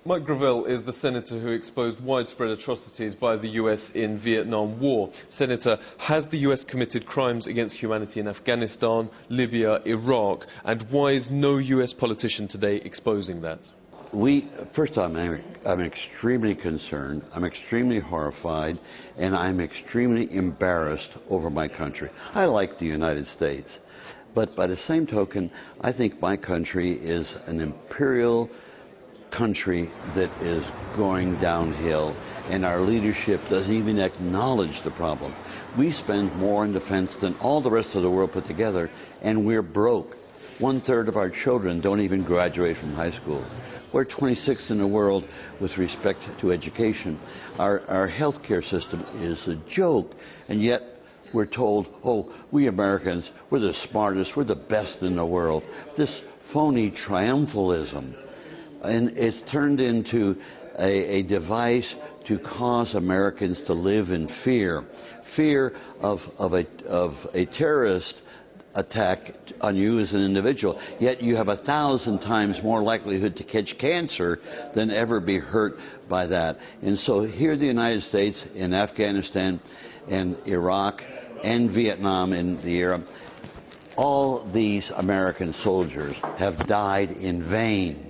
Mike Gravel is the senator who exposed widespread atrocities by the US in Vietnam War. Senator, has the US committed crimes against humanity in Afghanistan, Libya, Iraq? And why is no US politician today exposing that? First of all, I'm extremely concerned, I'm extremely horrified, and I'm extremely embarrassed over my country. I like the United States, but by the same token, I think my country is an imperial country that is going downhill, and our leadership doesn't even acknowledge the problem. We spend more in defense than all the rest of the world put together, and we're broke. 1/3 of our children don't even graduate from high school. We're 26th in the world with respect to education. Our health care system is a joke, and yet we're told, oh, we Americans, we're the smartest, we're the best in the world. This phony triumphalism. And it's turned into a device to cause Americans to live in fear. Fear of a terrorist attack on you as an individual, yet you have 1,000 times more likelihood to catch cancer than ever be hurt by that. And so here the United States, in Afghanistan and Iraq and Vietnam in the era, all these American soldiers have died in vain.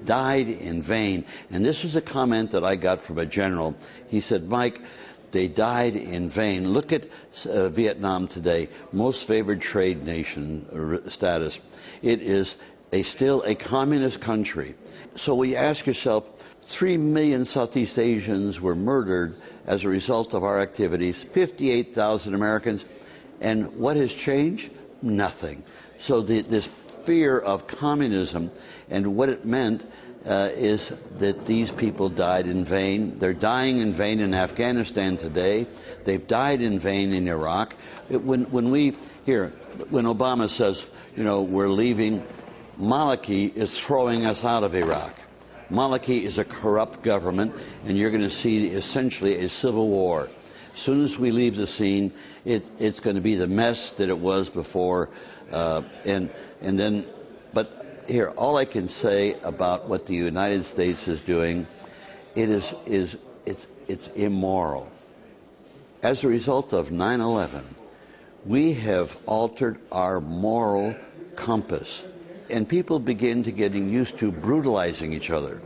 Died in vain. And this was a comment that I got from a general. He said, Mike, they died in vain. Look at Vietnam today, most favored trade nation status. It is still a communist country. So we ask yourself, 3 million Southeast Asians were murdered as a result of our activities, 58,000 Americans, and what has changed? Nothing. So this fear of communism and what it meant is that these people died in vain. They're dying in vain in Afghanistan today. They've died in vain in Iraq. When Obama says, you know, we're leaving, Maliki is throwing us out of Iraq. Maliki is a corrupt government, and you're going to see essentially a civil war. As soon as we leave the scene, it's going to be the mess that it was before, but here, all I can say about what the United States is doing, it's immoral. As a result of 9/11, we have altered our moral compass, and people begin to getting used to brutalizing each other.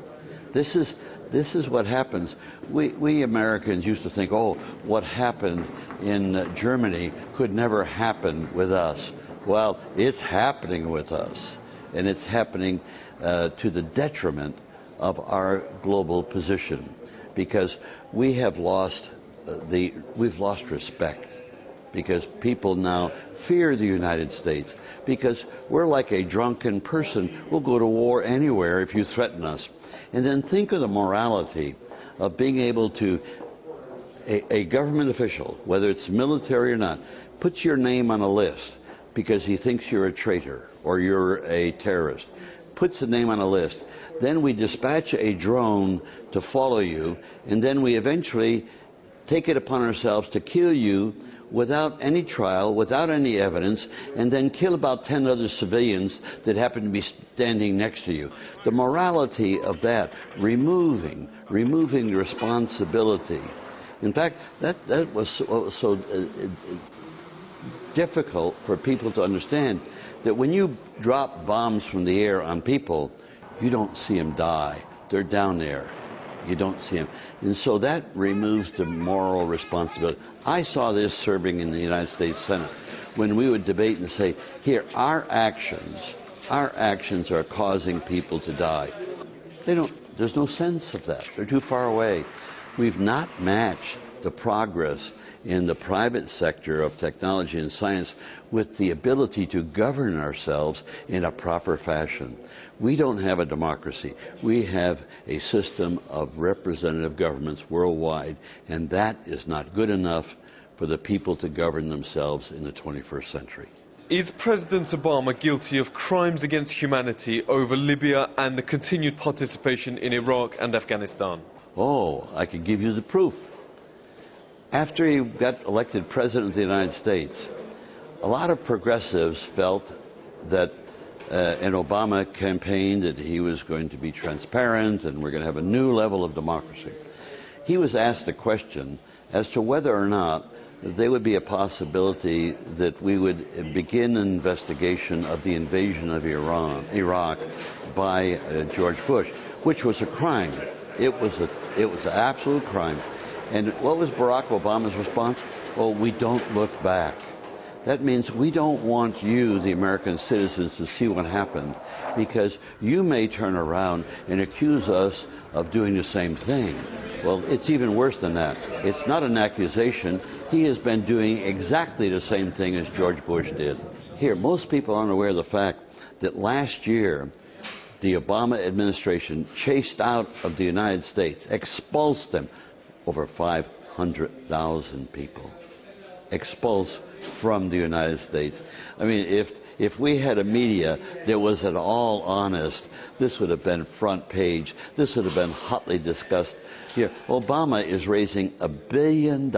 This is what happens. We Americans used to think, oh, what happened in Germany could never happen with us. Well, it's happening with us. And it's happening to the detriment of our global position, because we have lost we've lost respect, because people now fear the United States, because we're like a drunken person. We'll go to war anywhere if you threaten us. And then think of the morality of being able to, a government official, whether it's military or not, puts your name on a list because he thinks you're a traitor or you're a terrorist, puts the name on a list. Then we dispatch a drone to follow you, and then we eventually take it upon ourselves to kill you without any trial, without any evidence, and then kill about 10 other civilians that happen to be standing next to you. The morality of that, removing the responsibility. In fact, that was so difficult for people to understand, that when you drop bombs from the air on people, you don't see them die. They're down there. You don't see them. And so that removes the moral responsibility. I saw this serving in the United States Senate, when we would debate and say, here, our actions are causing people to die. There's no sense of that. They're too far away. We've not matched the progress in the private sector of technology and science with the ability to govern ourselves in a proper fashion. We don't have a democracy. We have a system of representative governments worldwide, and that is not good enough for the people to govern themselves in the 21st century. Is President Obama guilty of crimes against humanity over Libya and the continued participation in Iraq and Afghanistan? Oh, I could give you the proof. After he got elected President of the United States, a lot of progressives felt that and Obama campaigned that he was going to be transparent and we're going to have a new level of democracy. He was asked a question as to whether or not there would be a possibility that we would begin an investigation of the invasion of Iraq by George Bush, which was a crime. It was an absolute crime. And what was Barack Obama's response? Well, we don't look back. That means we don't want you, the American citizens, to see what happened, because you may turn around and accuse us of doing the same thing. Well, it's even worse than that. It's not an accusation. He has been doing exactly the same thing as George Bush did. Here, most people aren't aware of the fact that last year, the Obama administration chased out of the United States, expulsed them, over 500,000 people. Expulsed from the United States. I mean, if we had a media that was at all honest, this would have been front page. This would have been hotly discussed. Here, Obama is raising $1 billion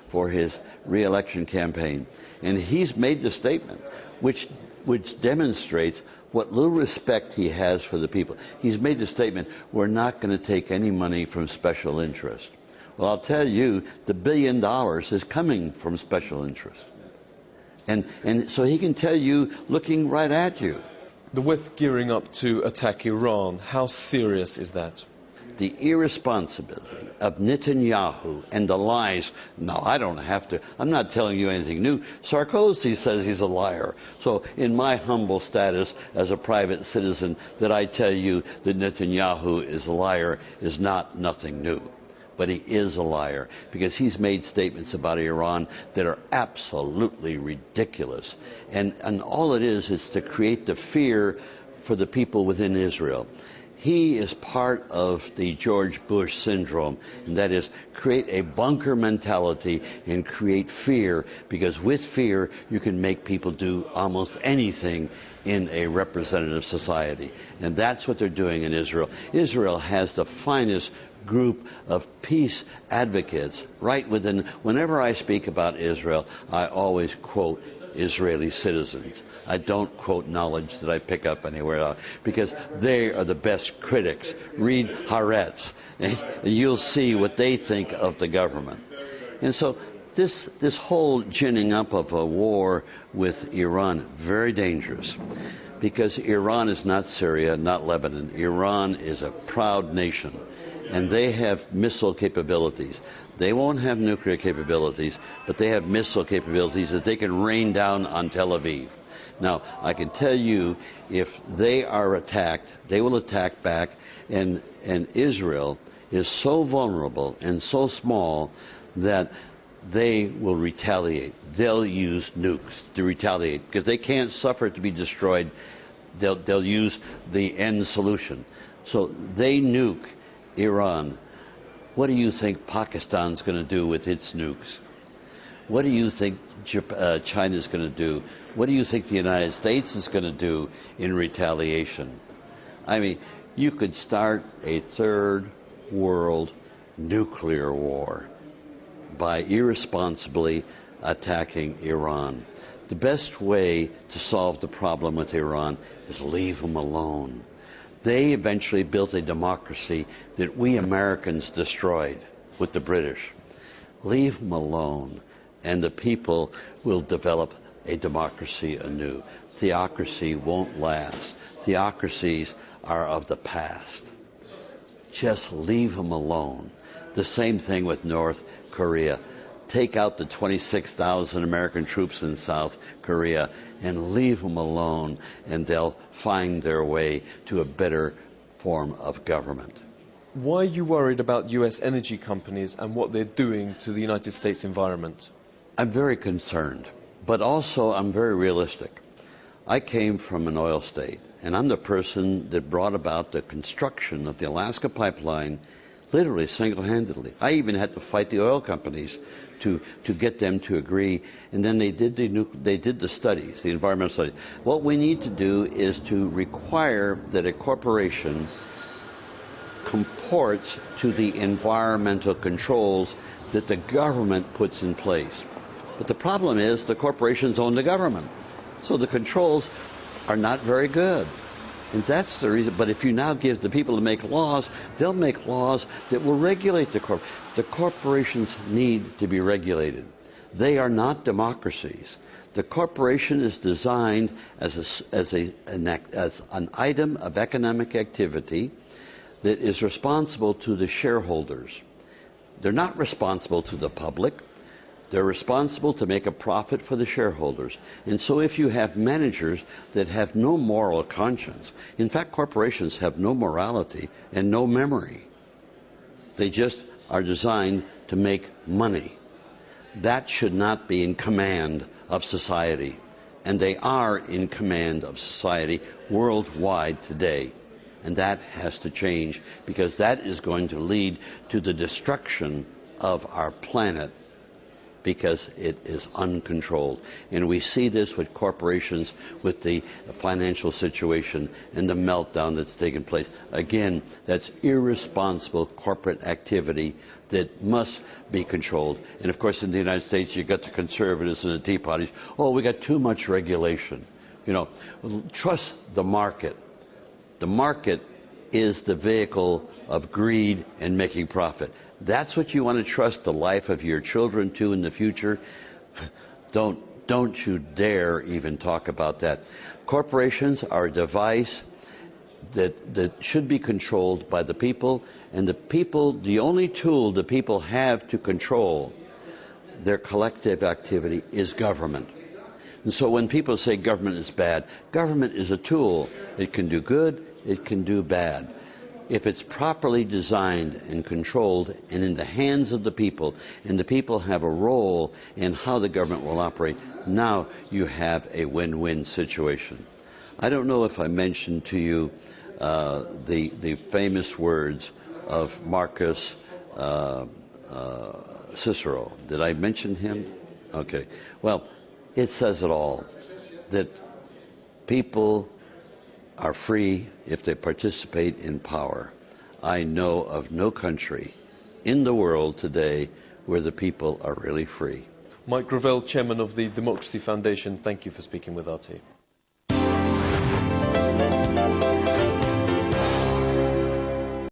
for his re-election campaign, and he's made the statement, which demonstrates what little respect he has for the people. He's made the statement, we're not going to take any money from special interest. Well, I'll tell you, the $1 billion is coming from special interest. And so he can tell you, looking right at you. The West gearing up to attack Iran. How serious is that? The irresponsibility of Netanyahu and the lies. No, I don't have to. I'm not telling you anything new. Sarkozy says he's a liar. So in my humble status as a private citizen, that I tell you that Netanyahu is a liar is nothing new. But he is a liar because he's made statements about Iran that are absolutely ridiculous. And all it is to create the fear for the people within Israel. He is part of the George Bush syndrome, and that is create a bunker mentality and create fear, because with fear you can make people do almost anything in a representative society. And that's what they're doing in Israel. Israel has the finest group of peace advocates right within. Whenever I speak about Israel, I always quote Israeli citizens. I don't quote knowledge that I pick up anywhere else, because they are the best critics. Read Haaretz, and you'll see what they think of the government. And so this whole ginning up of a war with Iran, very dangerous, because Iran is not Syria, not Lebanon. Iran is a proud nation, and they have missile capabilities. They won't have nuclear capabilities, but they have missile capabilities that they can rain down on Tel Aviv. Now, I can tell you, if they are attacked, they will attack back, and Israel is so vulnerable and so small that they will retaliate. They'll use nukes to retaliate, because they can't suffer to be destroyed. They'll use the end solution. So they nuke Iran. What do you think Pakistan's going to do with its nukes? What do you think China's going to do? What do you think the United States is going to do in retaliation? I mean, you could start a third world nuclear war by irresponsibly attacking Iran. The best way to solve the problem with Iran is leave them alone. They eventually built a democracy that we Americans destroyed with the British. Leave them alone, and the people will develop a democracy anew. Theocracy won't last. Theocracies are of the past. Just leave them alone. The same thing with North Korea. Take out the 26,000 American troops in South Korea and leave them alone, and they'll find their way to a better form of government. Why are you worried about US energy companies and what they're doing to the United States environment? I'm very concerned, but also I'm very realistic. I came from an oil state, and I'm the person that brought about the construction of the Alaska pipeline literally single-handedly. I even had to fight the oil companies to get them to agree, and then they did the studies, the environmental studies. What we need to do is to require that a corporation comports to the environmental controls that the government puts in place. But the problem is the corporations own the government. So the controls are not very good. And that's the reason. But if you now give the people to make laws, they'll make laws that will regulate the corporations. The corporations need to be regulated. They are not democracies. The corporation is designed as an item of economic activity that is responsible to the shareholders. They're not responsible to the public. They're responsible to make a profit for the shareholders. And so if you have managers that have no moral conscience, in fact, corporations have no morality and no memory. They just are designed to make money. That should not be in command of society. And they are in command of society worldwide today. And that has to change, because that is going to lead to the destruction of our planet, because it is uncontrolled. And we see this with corporations, with the financial situation and the meltdown that's taken place. Again, that's irresponsible corporate activity that must be controlled. And of course, in the United States, you've got the conservatives and the Tea Parties. Oh, we got too much regulation. You know, trust the market. The market is the vehicle of greed and making profit. That's what you want to trust the life of your children to in the future? Don't you dare even talk about that. Corporations are a device that should be controlled by the people, and the only tool the people have to control their collective activity is government. And so when people say government is bad, government is a tool. It can do good, it can do bad. If it's properly designed and controlled and in the hands of the people, and the people have a role in how the government will operate, now you have a win-win situation. I don't know if I mentioned to you the famous words of Marcus Cicero. Did I mention him? Okay. Well, it says it all, that people are free if they participate in power. I know of no country in the world today where the people are really free. Mike Gravel, Chairman of the Democracy Foundation, thank you for speaking with RT.